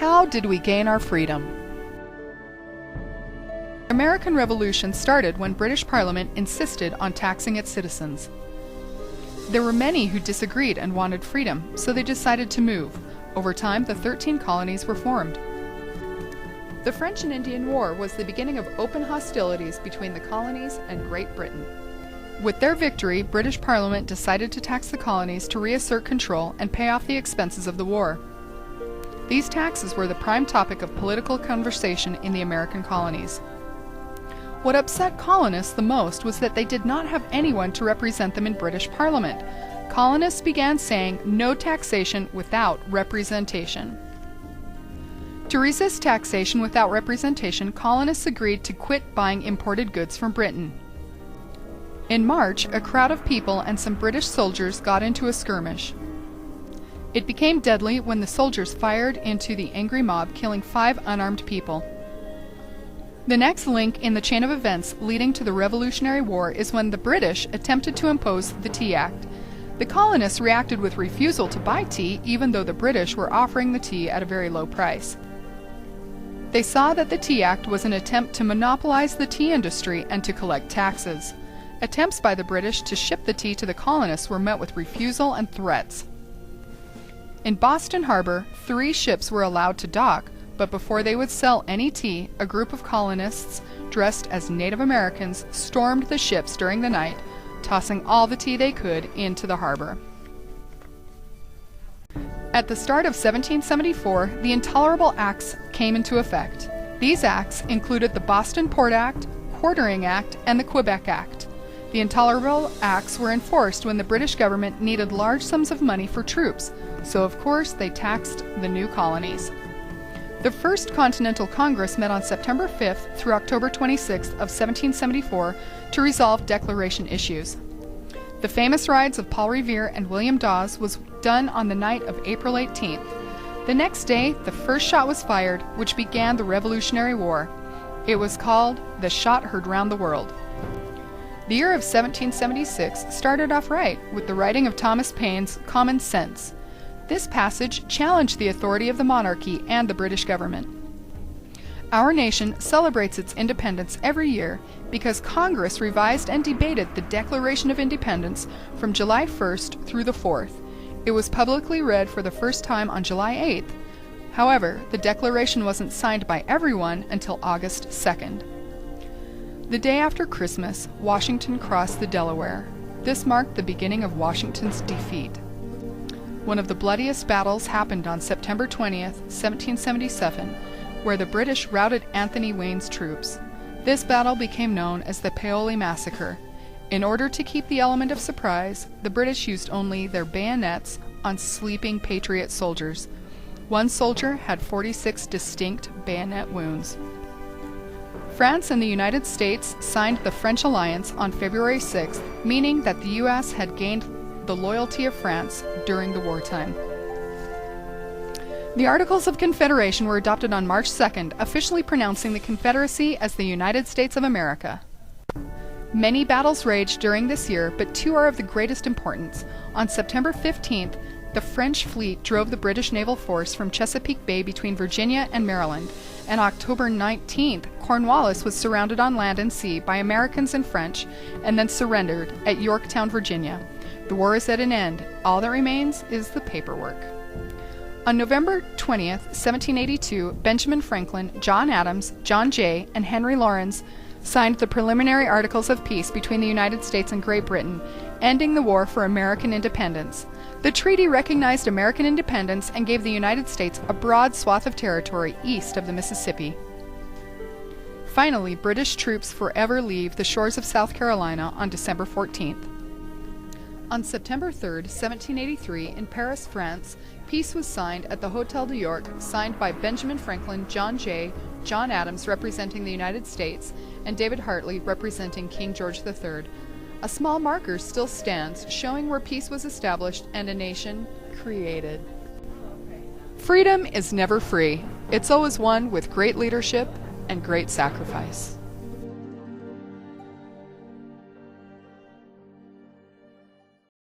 How did we gain our freedom? The American Revolution started when British Parliament insisted on taxing its citizens. There were many who disagreed and wanted freedom, so they decided to move. Over time, the 13 colonies were formed. The French and Indian War was the beginning of open hostilities between the colonies and Great Britain. With their victory, British Parliament decided to tax the colonies to reassert control and pay off the expenses of the war. These taxes were the prime topic of political conversation in the American colonies. What upset colonists the most was that they did not have anyone to represent them in British Parliament. Colonists began saying no taxation without representation. To resist taxation without representation, colonists agreed to quit buying imported goods from Britain. In March, a crowd of people and some British soldiers got into a skirmish. It became deadly when the soldiers fired into the angry mob, killing 5 unarmed people. The next link in the chain of events leading to the Revolutionary War is when the British attempted to impose the Tea Act. The colonists reacted with refusal to buy tea, even though the British were offering the tea at a very low price. They saw that the Tea Act was an attempt to monopolize the tea industry and to collect taxes. Attempts by the British to ship the tea to the colonists were met with refusal and threats. In Boston Harbor, 3 ships were allowed to dock, but before they would sell any tea, a group of colonists dressed as Native Americans stormed the ships during the night, tossing all the tea they could into the harbor. At the start of 1774, the Intolerable Acts came into effect. These acts included the Boston Port Act, Quartering Act, and the Quebec Act. The Intolerable Acts were enforced when the British government needed large sums of money for troops, so of course they taxed the new colonies. The First Continental Congress met on September 5th through October 26th of 1774 to resolve declaration issues. The famous rides of Paul Revere and William Dawes was done on the night of April 18th. The next day, the first shot was fired, which began the Revolutionary War. It was called "The Shot Heard Round the World." The year of 1776 started off right with the writing of Thomas Paine's Common Sense. This passage challenged the authority of the monarchy and the British government. Our nation celebrates its independence every year because Congress revised and debated the Declaration of Independence from July 1st through the 4th. It was publicly read for the first time on July 8th. However, the Declaration wasn't signed by everyone until August 2nd. The day after Christmas, Washington crossed the Delaware. This marked the beginning of Washington's defeat. One of the bloodiest battles happened on September 20th, 1777, where the British routed Anthony Wayne's troops. This battle became known as the Paoli Massacre. In order to keep the element of surprise, the British used only their bayonets on sleeping Patriot soldiers. One soldier had 46 distinct bayonet wounds. France and the United States signed the French alliance on February 6th, meaning that the U.S. had gained the loyalty of France during the wartime. The Articles of Confederation were adopted on March 2nd, officially pronouncing the Confederacy as the United States of America. Many battles raged during this year, but 2 are of the greatest importance. On September 15th, the French fleet drove the British naval force from Chesapeake Bay between Virginia and Maryland, and October 19th, Cornwallis was surrounded on land and sea by Americans and French, and then surrendered at Yorktown, Virginia. The war is at an end. All that remains is the paperwork. On November 20th, 1782, Benjamin Franklin, John Adams, John Jay, and Henry Lawrence signed the preliminary Articles of Peace between the United States and Great Britain, ending the war for American independence. The treaty recognized American independence and gave the United States a broad swath of territory east of the Mississippi. Finally, British troops forever leave the shores of South Carolina on December 14th. On September 3rd, 1783, in Paris, France, peace was signed at the Hotel de York, signed by Benjamin Franklin, John Jay, John Adams representing the United States, and David Hartley representing King George III. A small marker still stands, showing where peace was established and a nation created. Freedom is never free. It's always won with great leadership and great sacrifice.